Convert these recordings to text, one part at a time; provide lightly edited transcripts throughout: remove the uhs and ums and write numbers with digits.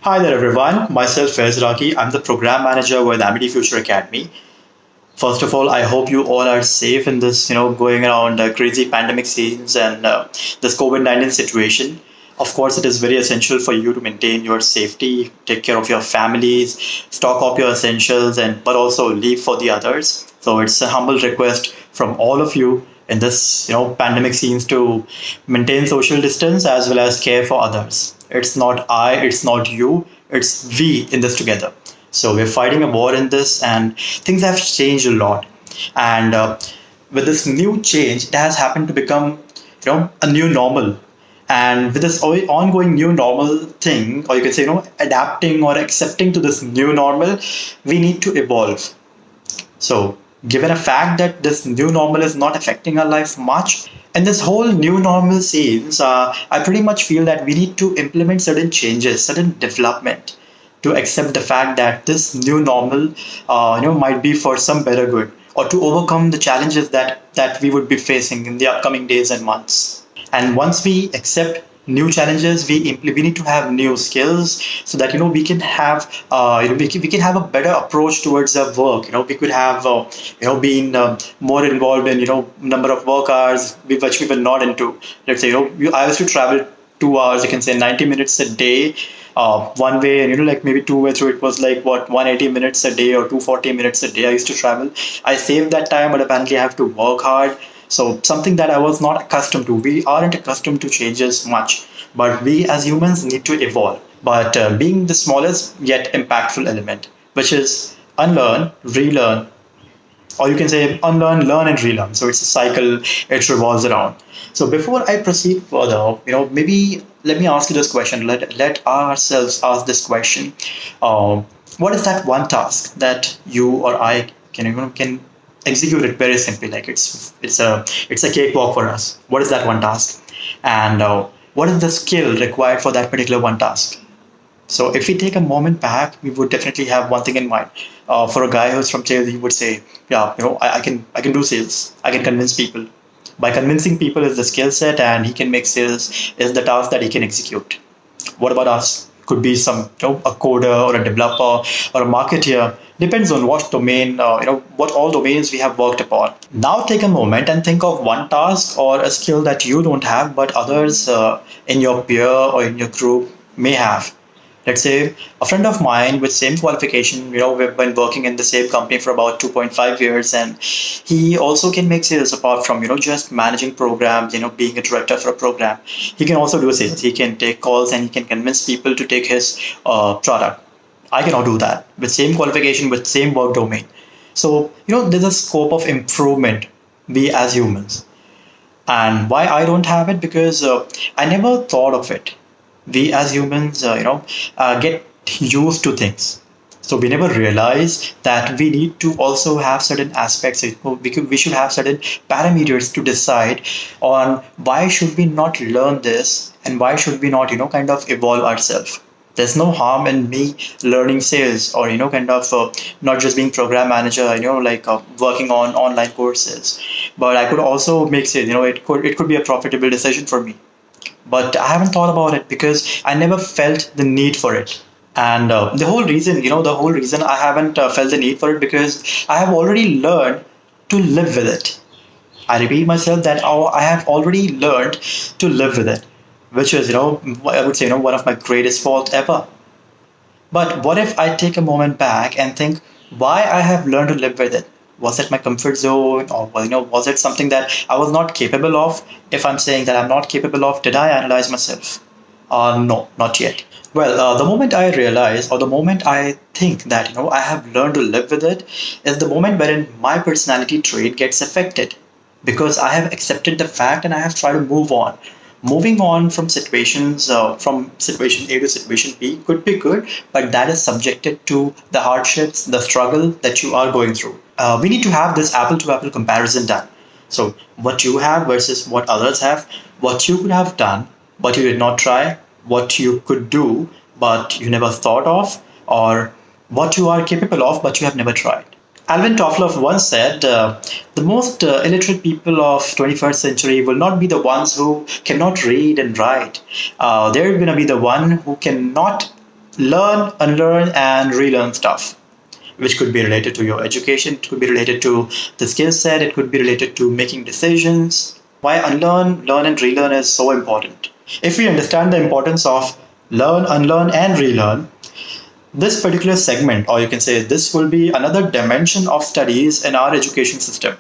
Hi there, everyone. Myself, Faiz Iraqui. I'm the program manager with Amity Future Academy. First of all, I hope you all are safe in this, going around crazy pandemic scenes and this COVID-19 situation. Of course, it is very essential for you to maintain your safety, take care of your families, stock up your essentials, and but also leave for the others. So it's a humble request from all of you in this, pandemic scenes to maintain social distance as well as care for others. It's not I, it's not you, it's we in this together. So we're fighting a war in this, and things have changed a lot. And with this new change, it has happened to become, a new normal. And with this ongoing new normal thing, or you can say, adapting or accepting to this new normal, we need to evolve. So, given a fact that this new normal is not affecting our life much, and this whole new normal scenes, I pretty much feel that we need to implement certain changes, certain development to accept the fact that this new normal, might be for some better good, or to overcome the challenges that we would be facing in the upcoming days and months. And once we accept new challenges, we need to have new skills so that we can have we can have a better approach towards our work. We could have been more involved in number of work hours which we were not into. Let's say I used to travel 2 hours, you can say 90 minutes a day, one way, and like maybe two way through, it was like what 180 minutes a day or 240 minutes a day I used to travel. I saved that time, but apparently I have to work hard. So something that I was not accustomed to. We aren't accustomed to changes much, but we as humans need to evolve. But being the smallest yet impactful element, which is unlearn, relearn, or you can say unlearn, learn, and relearn. So it's a cycle; it revolves around. So before I proceed further, maybe let me ask you this question. Let ourselves ask this question. What is that one task that you or I can execute it very simply? Like it's a cakewalk for us. What is that one task? And what is the skill required for that particular one task? So if we take a moment back, we would definitely have one thing in mind. For a guy who's from sales, he would say, "Yeah, I can do sales. I can convince people. By convincing people is the skill set, and he can make sales is the task that he can execute." What about us? Could be some a coder or a developer or a marketer. Depends on what domain, what all domains we have worked upon. Now take a moment and think of one task or a skill that you don't have, but others in your peer or in your group may have. Let's say a friend of mine with same qualification, we've been working in the same company for about 2.5 years, and he also can make sales apart from, just managing programs, being a director for a program. He can also do sales. He can take calls and he can convince people to take his product. I cannot do that with same qualification, with same work domain. So, there's a scope of improvement we as humans. And why I don't have it? Because I never thought of it. We as humans, get used to things. So we never realize that we need to also have certain aspects. We should have certain parameters to decide on why should we not learn this and why should we not, kind of evolve ourselves. There's no harm in me learning sales or, not just being program manager, working on online courses. But I could also make sales, it could be a profitable decision for me. But I haven't thought about it because I never felt the need for it. And the whole reason I haven't felt the need for it because I have already learned to live with it. I repeat myself that I have already learned to live with it, which is, I would say, one of my greatest faults ever. But what if I take a moment back and think why I have learned to live with it? Was it my comfort zone, or was it something that I was not capable of? If I'm saying that I'm not capable of, did I analyze myself? No, not yet. Well, the moment I realize, or the moment I think that I have learned to live with it, is the moment wherein my personality trait gets affected, because I have accepted the fact and I have tried to move on. Moving on from situations, from situation A to situation B could be good, but that is subjected to the hardships, the struggle that you are going through. We need to have this apple to apple comparison done. So, what you have versus what others have, what you could have done, but you did not try, what you could do, but you never thought of, or what you are capable of, but you have never tried. Alvin Toffler once said, the most illiterate people of 21st century will not be the ones who cannot read and write. They're going to be the one who cannot learn, unlearn, and relearn stuff, which could be related to your education, it could be related to the skill set, it could be related to making decisions. Why unlearn, learn, and relearn is so important. If we understand the importance of learn, unlearn, and relearn, this particular segment, or you can say this will be another dimension of studies in our education system.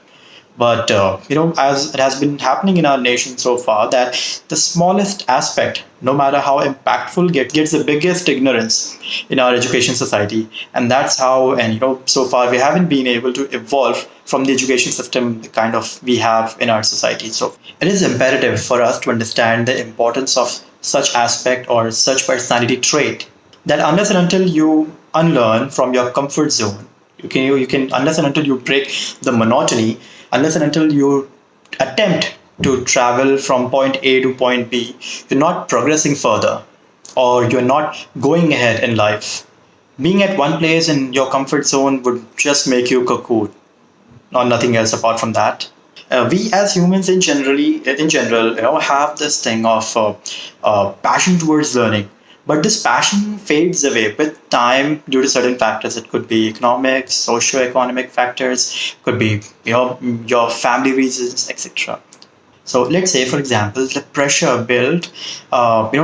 But as it has been happening in our nation so far, that the smallest aspect, no matter how impactful, gets the biggest ignorance in our education society, and that's how. And so far we haven't been able to evolve from the education system the kind of we have in our society. So it is imperative for us to understand the importance of such aspect or such personality trait, that unless and until you unlearn from your comfort zone, you can unless and until you break the monotony, unless and until you attempt to travel from point A to point B, you're not progressing further, or you're not going ahead in life. Being at one place in your comfort zone would just make you cocoon, or nothing else apart from that. We as humans in general, have this thing of passion towards learning, but this passion fades away with time due to certain factors. It could be economic, socio-economic factors, could be your family reasons, etc. So let's say, for example, the pressure built,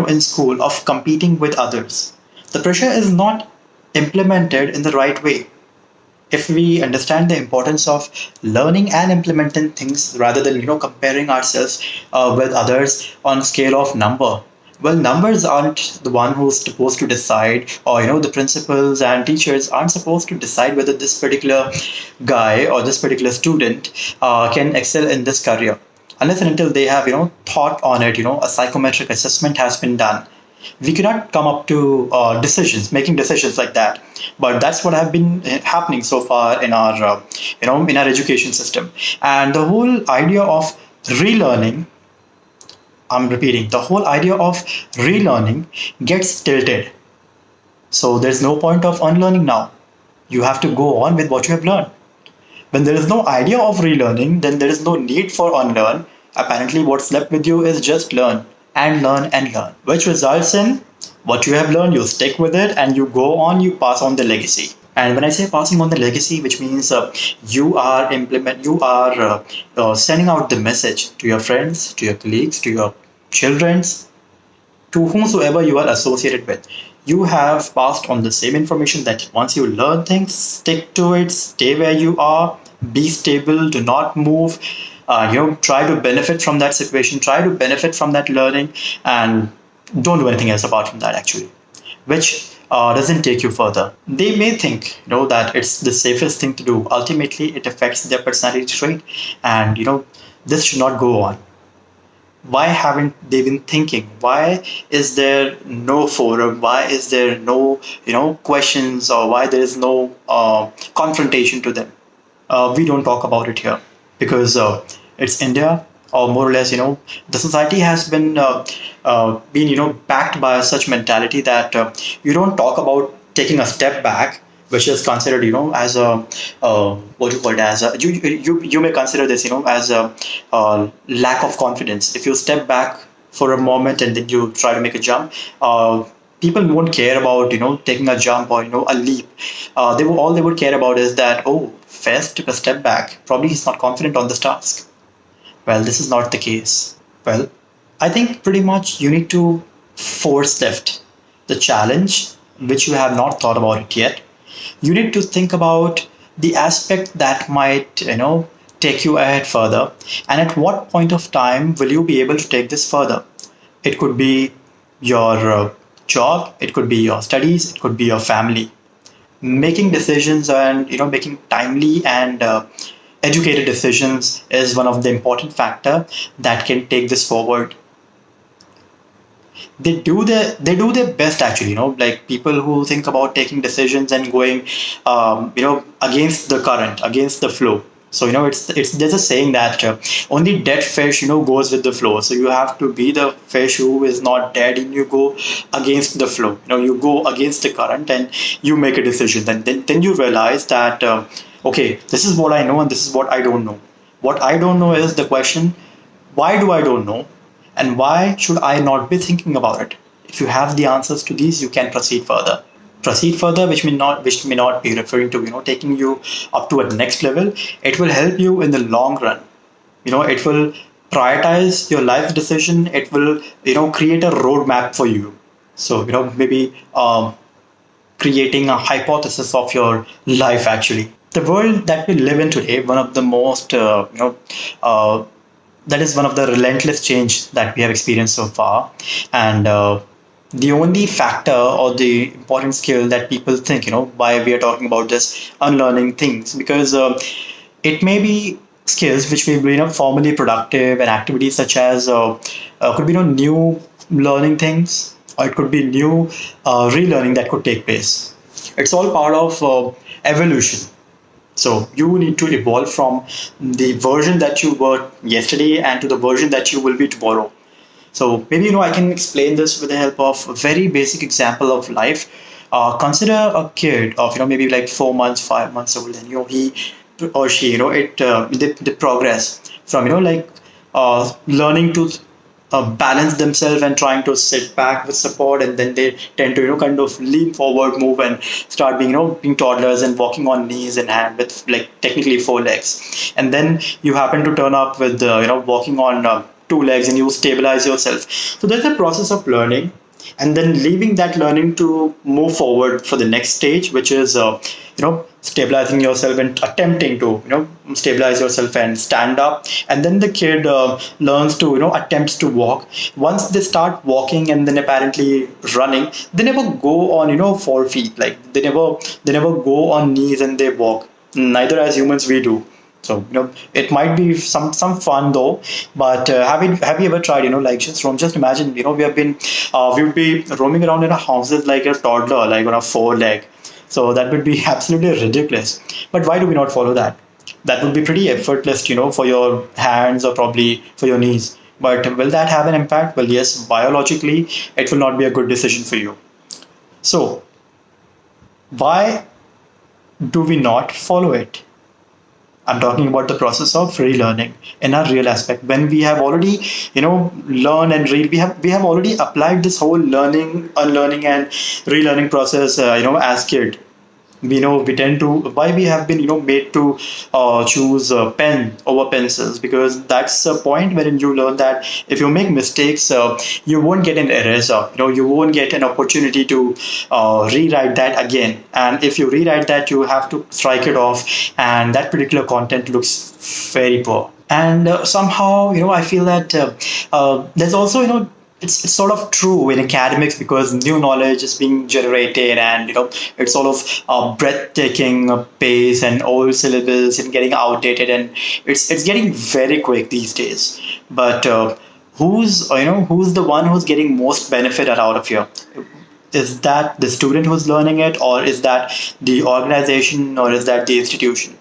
in school of competing with others. The pressure is not implemented in the right way. If we understand the importance of learning and implementing things rather than comparing ourselves with others on scale of number, well, numbers aren't the one who's supposed to decide, or the principals and teachers aren't supposed to decide whether this particular guy or this particular student can excel in this career, unless and until they have thought on it. A psychometric assessment has been done. We cannot come up to making decisions like that. But that's what have been happening so far in our in our education system. And the whole idea of relearning, I'm repeating, the whole idea of relearning gets tilted. So there's no point of unlearning now. You have to go on with what you have learned. When there is no idea of relearning, then there is no need for unlearn. Apparently, what's left with you is just learn and learn and learn, which results in what you have learned, you stick with it and you go on, you pass on the legacy. And when I say passing on the legacy, which means you are sending out the message to your friends, to your colleagues, to your children's, to whomsoever you are associated with. You have passed on the same information, that once you learn things, stick to it, stay where you are, be stable, do not move. Try to benefit from that situation, try to benefit from that learning, and don't do anything else apart from that, actually, which doesn't take you further. They may think, that it's the safest thing to do. Ultimately, it affects their personality trait, and this should not go on. Why haven't they been thinking? Why is there no forum? Why is there no questions, or why there is no confrontation to them? We don't talk about it here because it's India, or more or less, the society has been backed by such mentality that you don't talk about taking a step back, which is considered, as a what you call it, as a, you may consider this, as a lack of confidence. If you step back for a moment and then you try to make a jump, people won't care about taking a jump or a leap. All they would care about is that, oh, Faiz took a step back, probably he's not confident on this task. Well, this is not the case. Well, I think pretty much you need to force lift the challenge, which you have not thought about it yet. You need to think about the aspect that might take you ahead further, and at what point of time will you be able to take this further. It could be your job, it could be your studies, it could be your family. Making decisions and making timely and educated decisions is one of the important factor that can take this forward. They do their best, actually, like people who think about taking decisions and going against the current, against the flow. So it's there's a saying that only dead fish goes with the flow. So you have to be the fish who is not dead, and you go against the flow. You go against the current and you make a decision. Then you realize that okay, this is what I know and this is what I don't know. What I don't know is the question, why do I don't know, and why should I not be thinking about it? if you have the answers to these, you can proceed further, which may not be referring to taking you up to a next level. It will help you in the long run. It will prioritize your life decision. It will create a roadmap for you. So maybe creating a hypothesis of your life. Actually, the world that we live in today, one of the most uh, that is one of the relentless change that we have experienced so far. And the only factor or the important skill that people think, why we are talking about this unlearning things, because it may be skills which will be formally productive, and activities such as could be new learning things, or it could be new relearning that could take place. It's all part of evolution. So you need to evolve from the version that you were yesterday and to the version that you will be tomorrow. So maybe I can explain this with the help of a very basic example of life. Consider a kid of maybe like 4 months, 5 months old, and he or she they progress from learning to balance themselves and trying to sit back with support, and then they tend to kind of lean forward, move, and start being being toddlers and walking on knees and hand with like technically four legs. And then you happen to turn up with walking on two legs, and you stabilize yourself. So there's a process of learning, and then leaving that learning to move forward for the next stage, which is stabilizing yourself and attempting to stabilize yourself and stand up. And then the kid learns to attempts to walk. Once they start walking and then apparently running, they never go on 4 feet, like they never go on knees and they walk. Neither as humans we do. So it might be some fun though. But have you ever tried like just imagine we would be roaming around in our houses like a toddler, like on a four leg. So that would be absolutely ridiculous. But why do we not follow that? That would be pretty effortless, for your hands or probably for your knees. But will that have an impact? Well, yes, biologically, it will not be a good decision for you. So why do we not follow it? I'm talking about the process of relearning in a real aspect. When we have already, learn and read, we have already applied this whole learning, unlearning, and relearning process, as kid. We tend to why we have been made to choose pen over pencils, because that's a point wherein you learn that if you make mistakes, you won't get an eraser. You won't get an opportunity to rewrite that again. And if you rewrite that, you have to strike it off, and that particular content looks very poor. And somehow I feel that there's also it's sort of true in academics, because new knowledge is being generated, and it's sort of breathtaking pace, and old syllables and getting outdated, and it's getting very quick these days. But who's the one who's getting most benefit out of here? Is that the student who's learning it, or is that the organization, or is that the institution?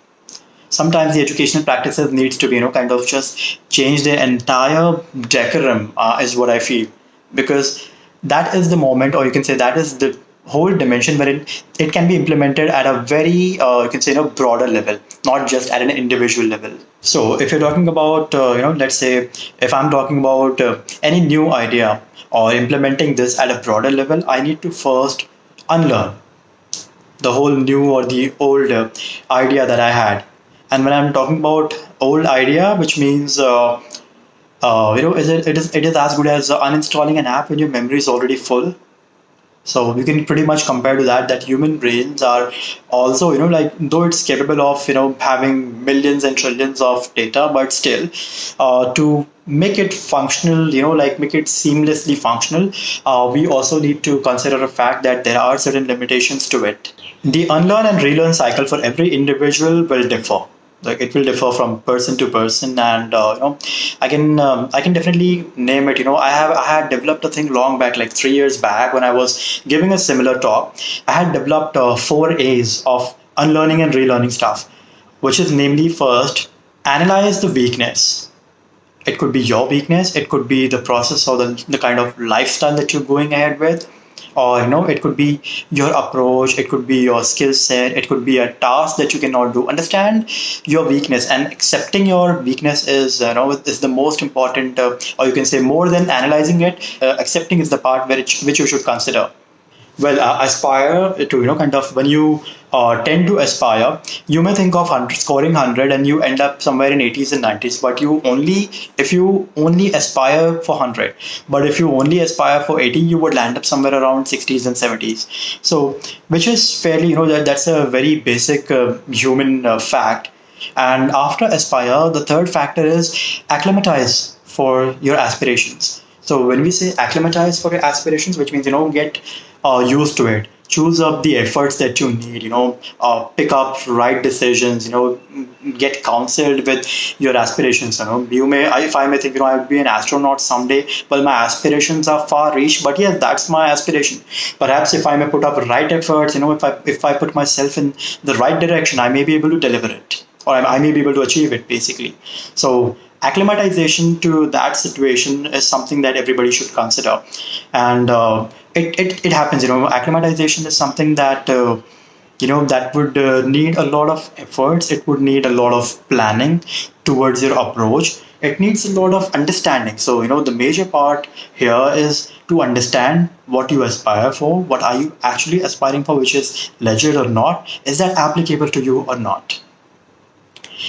Sometimes the educational practices needs to be kind of just change the entire decorum, is what I feel. Because that is the moment, or you can say that is the whole dimension where it can be implemented at a very you can say broader level, not just at an individual level. So if you're talking about let's say if I'm talking about any new idea or implementing this at a broader level, I need to first unlearn the whole new or the old idea that I had. And when I'm talking about old idea, which means it is as good as uninstalling an app when your memory is already full. So you can pretty much compare to that human brains are also like, though it's capable of having millions and trillions of data, but still to make it functional, like make it seamlessly functional, we also need to consider the fact that there are certain limitations to it. The unlearn and relearn cycle for every individual will differ. Like it will differ from person to person, and I can definitely name it. I had developed a thing long back, like 3 years back, when I was giving a similar talk. I had developed 4 A's of unlearning and relearning stuff, which is namely, first, analyze the weakness. It could be your weakness, it could be the process or the kind of lifestyle that you're going ahead with, or it could be your approach, it could be your skill set, it could be a task that you cannot do. Understand your weakness, and accepting your weakness is is the most important, or you can say more than analyzing it, accepting is the part which you should consider. Well, aspire to, kind of, when you tend to aspire, you may think of 100, scoring 100, and you end up somewhere in 80s and 90s. But if you only aspire for 100, but if you only aspire for 80, you would land up somewhere around 60s and 70s. So, which is fairly, that's a very basic human fact. And after aspire, the third factor is acclimatize for your aspirations. So when we say acclimatize for your aspirations, which means get used to it, choose up the efforts that you need, pick up right decisions, get counseled with your aspirations. You may, if I may think, I would be an astronaut someday. Well, my aspirations are far reach, but yes, that's my aspiration. Perhaps if I may put up right efforts, if I put myself in the right direction, I may be able to deliver it, or I may be able to achieve it, basically. So acclimatization to that situation is something that everybody should consider. And it happens, acclimatization is something that that would need a lot of efforts. It would need a lot of planning towards your approach. It needs a lot of understanding. So the major part here is to understand what you aspire for, what are you actually aspiring for, which is legit or not, is that applicable to you or not.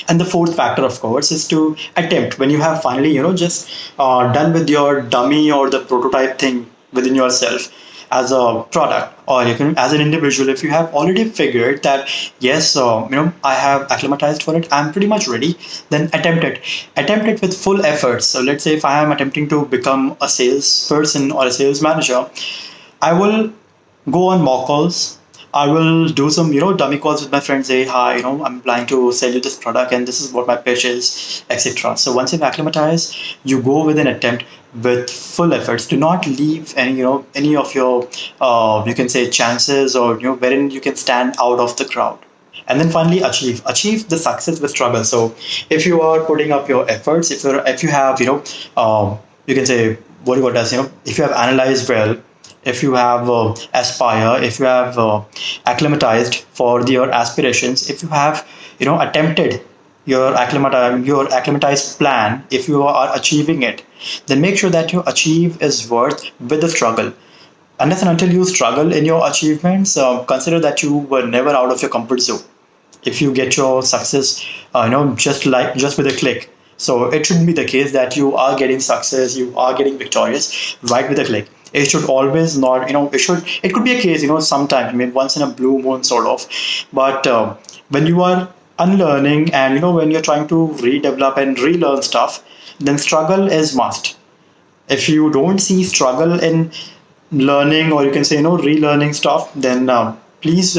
And the fourth factor, of course, is to attempt. When you have finally, just done with your dummy or the prototype thing within yourself as a product, or as an individual, if you have already figured that, yes, I have acclimatized for it, I'm pretty much ready, then attempt it. Attempt it with full efforts. So let's say if I am attempting to become a salesperson or a sales manager, I will go on mock calls. I will do some, dummy calls with my friends. Say, hi, I'm planning to sell you this product, and this is what my pitch is, etc. So once you've acclimatized, you go with an attempt with full efforts. Do not leave any, any of your, you can say, chances, or wherein you can stand out of the crowd. And then finally, achieve the success with struggle. So if you are putting up your efforts, if you have, you can say, what you got as, if you have analyzed well, if you have aspire, if you have acclimatized for your aspirations, if you have attempted your acclimatized plan, if you are achieving it, then make sure that your achieve is worth with the struggle. Unless and until you struggle in your achievements, consider that you were never out of your comfort zone. If you get your success, just with a click. So it shouldn't be the case that you are getting success, you are getting victorious right with a click. It should always not, it could be a case, sometimes, once in a blue moon sort of. But when you are unlearning, and, when you're trying to redevelop and relearn stuff, then struggle is must. If you don't see struggle in learning, or you can say, relearning stuff, then please,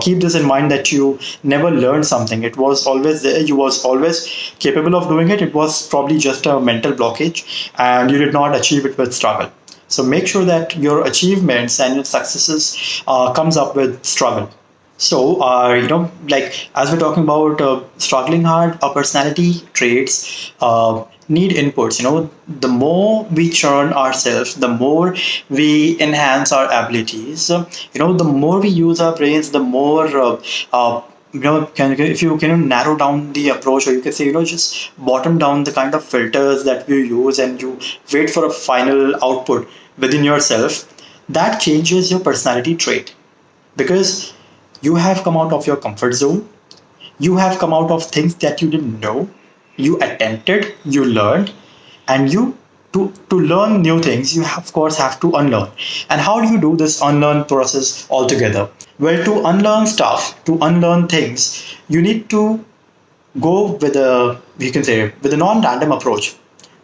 keep this in mind, that you never learned something. It was always there. You was always capable of doing it. It was probably just a mental blockage, and you did not achieve it with struggle. So make sure that your achievements and your successes comes up with struggle. So, like, as we're talking about struggling hard, our personality traits need inputs. The more we churn ourselves, the more we enhance our abilities. The more we use our brains, the more if you can narrow down the approach, or you can say, just bottom down the kind of filters that you use, and you wait for a final output within yourself, that changes your personality trait. Because you have come out of your comfort zone, you have come out of things that you didn't know, you attempted, you learned, and you to learn new things, you of course have to unlearn. And how do you do this unlearn process altogether? Well, to unlearn stuff, to unlearn things, you need to go with a non-random approach.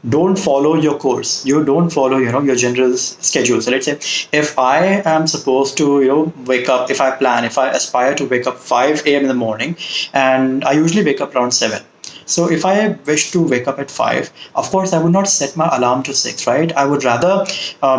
Don't follow your course. You don't follow, your general schedule. So let's say if I am supposed to, wake up, if I aspire to wake up 5 a.m. in the morning, and I usually wake up around 7. So if I wish to wake up at 5, of course, I would not set my alarm to 6, right? I would rather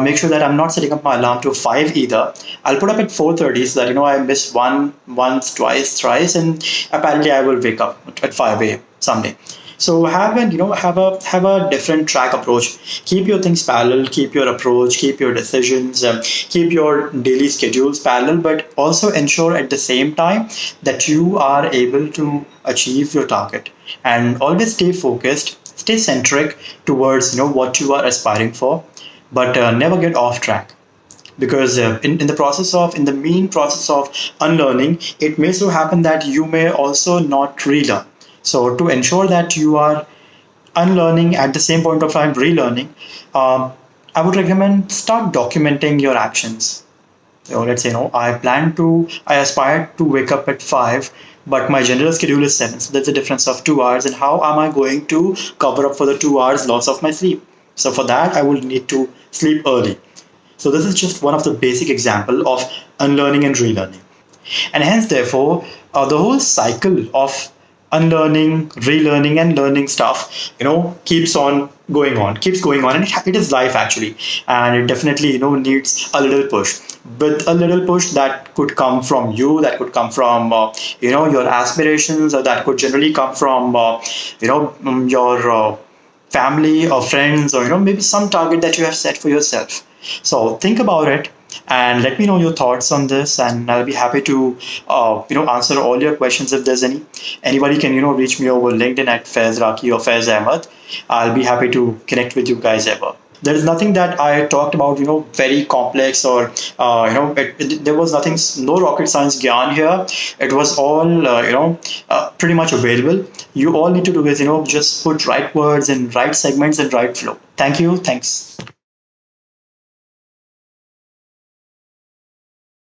make sure that I'm not setting up my alarm to 5 either. I'll put up at 4:30 so that, I miss once, twice, thrice, and apparently I will wake up at 5 a.m. someday. So have a different track approach. Keep your things parallel, keep your approach, keep your decisions, keep your daily schedules parallel, but also ensure at the same time that you are able to achieve your target. And always stay focused, stay centric towards what you are aspiring for, but never get off track, because in the main process of unlearning, it may so happen that you may also not relearn. So to ensure that you are unlearning at the same point of time relearning, I would recommend start documenting your actions. So let's say, I aspire to wake up at 5, but my general schedule is 7. So there's a difference of 2 hours. And how am I going to cover up for the 2 hours loss of my sleep? So for that, I will need to sleep early. So this is just one of the basic example of unlearning and relearning. And hence, therefore, the whole cycle of unlearning, relearning, and learning stuff, keeps going on, and it is life actually, and it definitely, needs a little push. With a little push that could come from you, that could come from, your aspirations, or that could generally come from, your family or friends, or maybe some target that you have set for yourself. So think about it and let me know your thoughts on this, and I'll be happy to answer all your questions if there's any. Anybody can reach me over LinkedIn at Faiz Iraqi or Faiz Ahmed. I'll be happy to connect with you guys ever. There is nothing that I talked about, very complex, or there was nothing, no rocket science gyan here. It was all, pretty much available. You all need to do is, just put right words in right segments and right flow. Thank you. Thanks.